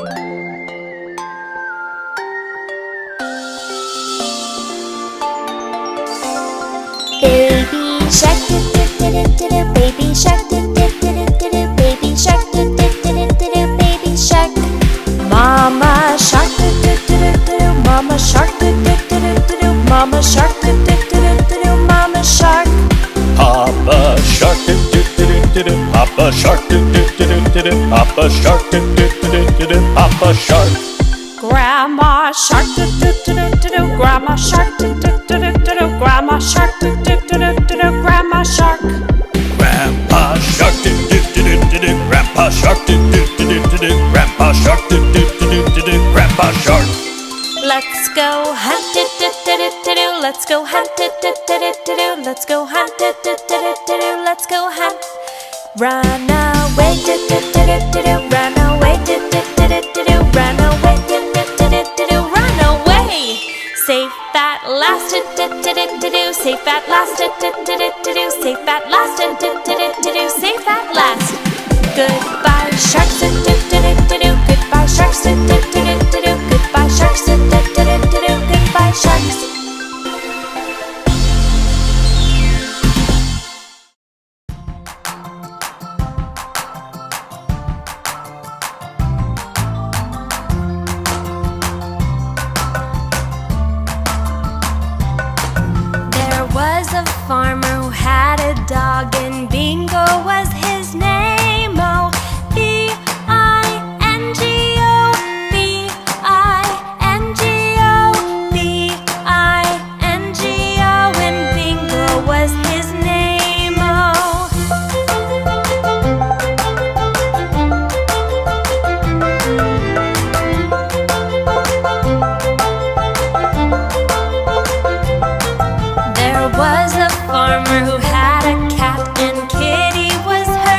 Baby shark, do-do-do-do-do, baby shark, do-do-do-do-do, baby shark, do-do-do-do-do, baby shark. Mama shark, do-do-do-do-do, mama shark, do-do-do-do-do, mama shark, do-do-do-do-do, mama shark. Papa shark, do-do-do-do-do, Papa shark, do-do-do-do-do, Papa shark, do-do-do-do-do, Papa shark. Grandma shark, do-do-do-do-do, grandma shark, do-do-do-do-do, grandma shark, do-do-do-do-do, grandma shark. Grandpa shark, do-do-do-do-do, Grandpa shark, do-do-do-do-do, Grandpa shark, do-do-do-do-do, Grandpa shark. Let's go hunt, do-do-do-do-do, let's go hunt, do-do-do-do-do, let's go hunt, do-do-do-do-do, let's go hunt. Run away, do-do-do-do-do, run away, do-do-do-do-do, run away, do-do-do-do-do, run away. Safe at last, do-do-do-do-do, safe at last, do-do-do-do-do, safe at last, do-do-do-do-do, safe at last. Goodbye sharks, do-do-do-do-do, goodbye sharks, do-do-do-do-do, goodbye sharks, do-do-do-do-do, goodbye sharks. There was a farmer who had a dog, and Bingo was his name. Oh, B-I-N-G-O, B-I-N-G-O, B-I-N-G-O, and Bingo was his name. Oh. There was a farmer who had a cat, and Kitty was her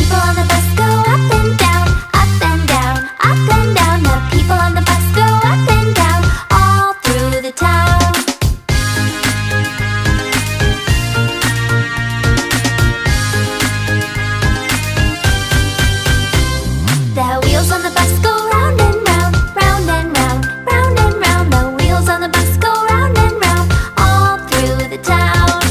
people on the bus go up and down, up and down, up and down. The people on the bus go up and down, all through the town. The wheels on the bus go round and round, round and round, round and round. The wheels on the bus go round and round, all through the town.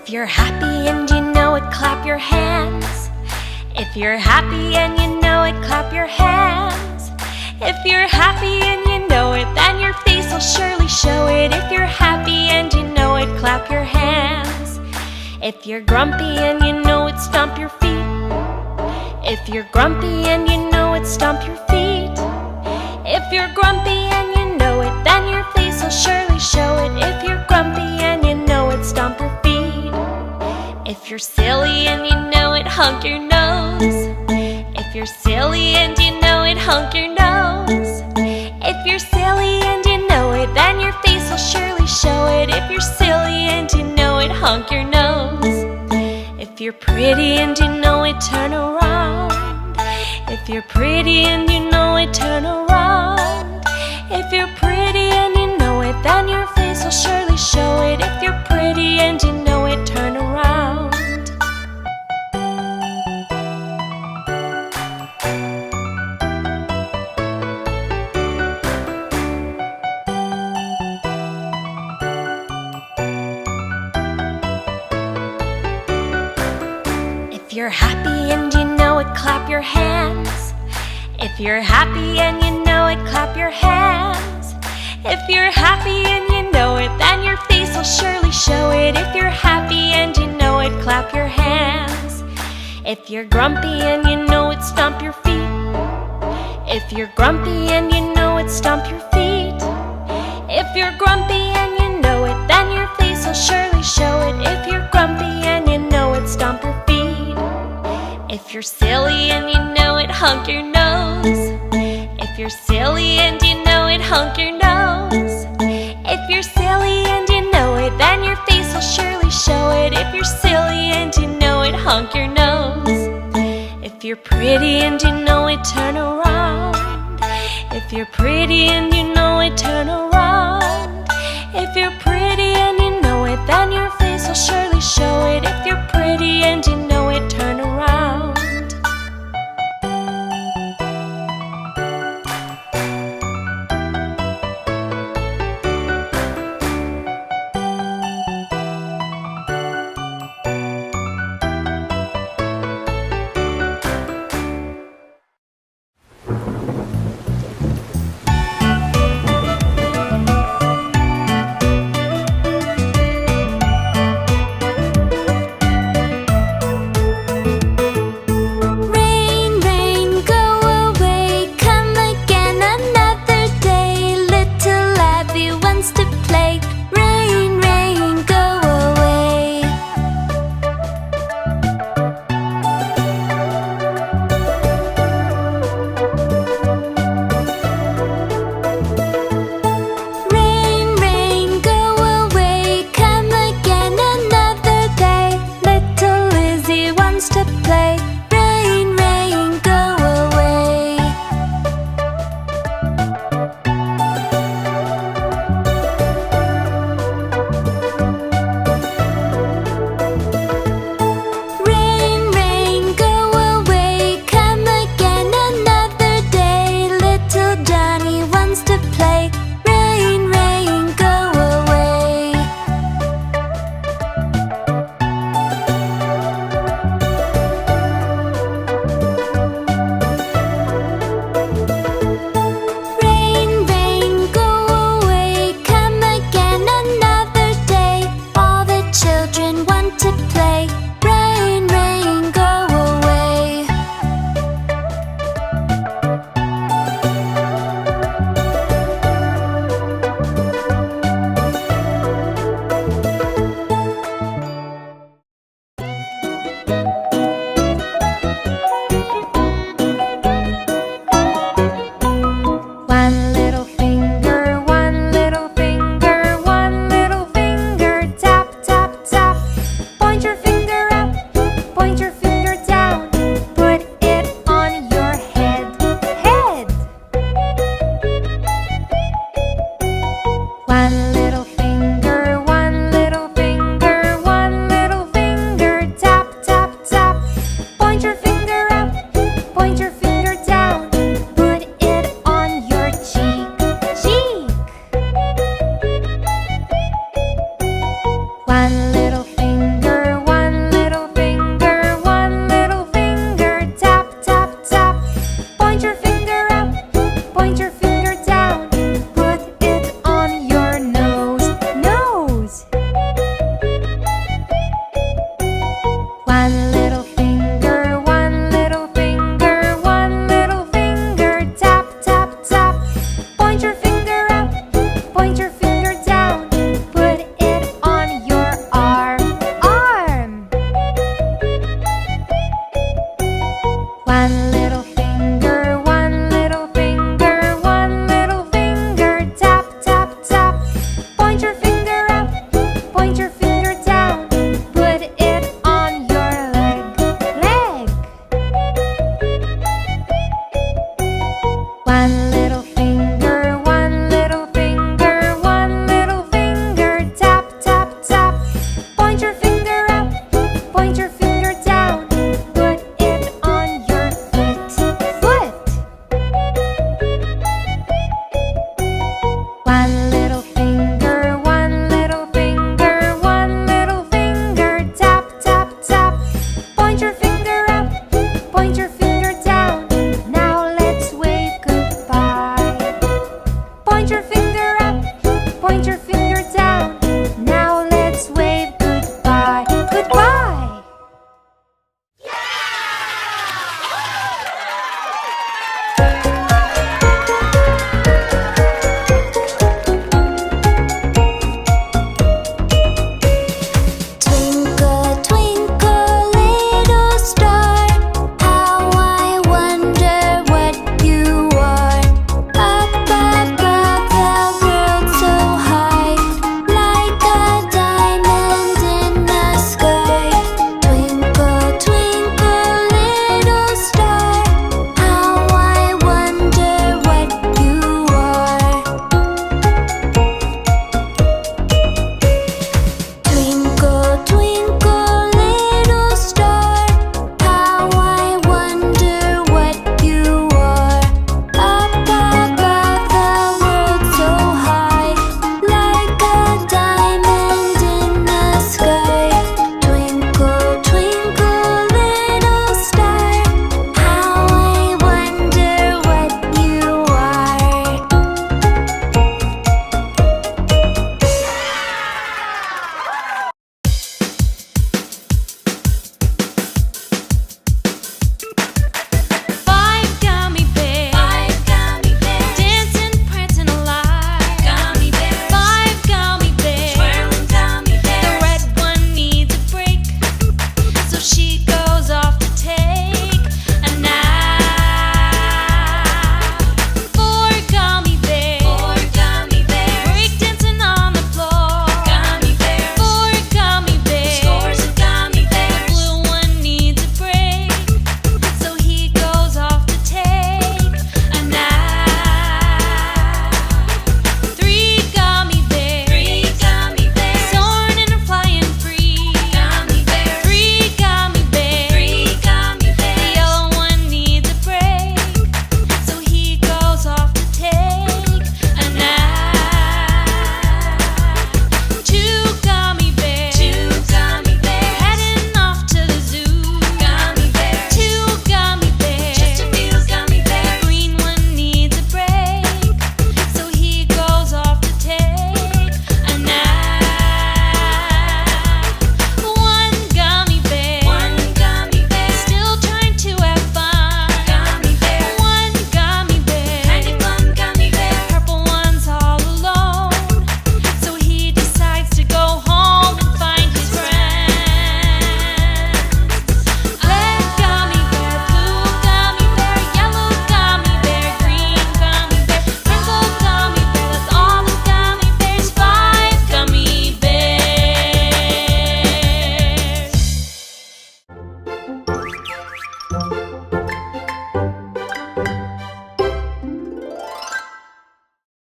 If you're happy and you know it, clap your hands. If you're happy and you know it, clap your hands. If you're happy and you know it, then your face will surely show it. If you're happy and you know it, clap your hands. If you're grumpy and you know it, stomp your feet. If you're grumpy and you know it, stomp your feet. If you're grumpy and you know it, then your face will surely show it. If you're grumpy and you know it, stomp your feet. If you're silly and you know it, honk your nose. If you're silly and you know it, honk your nose. If you're silly and you know it, then your face will surely show it. If you're silly and you know it, honk your nose. If you're pretty and you know it, turn around. If you're pretty and you know it, turn around. If you're pretty and you know it, then your face will surely show it. If you're pretty and you know it, turn around. If you're happy and you know it, clap your hands. If you're happy and you know it, clap your hands. If you're happy and you know it, then your face will surely show it. If you're happy and you know it, clap your hands. If you're grumpy and you know it, stomp your feet. If you're grumpy and you know it, stomp your feet. If you're grumpy and you know it, then your face will surely show it. If you're grumpy and you know it, stomp your feet. If you're silly and you know it, honk your nose. If you're silly and you know it, honk your nose. If you're silly and you know it, then your face will surely show it. If you're silly and you know it, honk your nose. If you're pretty and you know it, turn around. If you're pretty and you know it, turn around. If you're pretty and you know it, then your face will surely show it. If you're pretty and you know it, turn around. Rain, rain, go away, come again another day. Little Abby wants to play. Rain, rain, go away. Rain, rain, go away, come again another day. Little Lizzie wants to play. Rain, rain, go away. Rain, rain, go away, come again another day. Little Johnny wants to play. Rain, rain, go away. One little finger, one little finger, one little finger, tap, tap, tap. Point your finger up, point your finger down, put it on your arm. One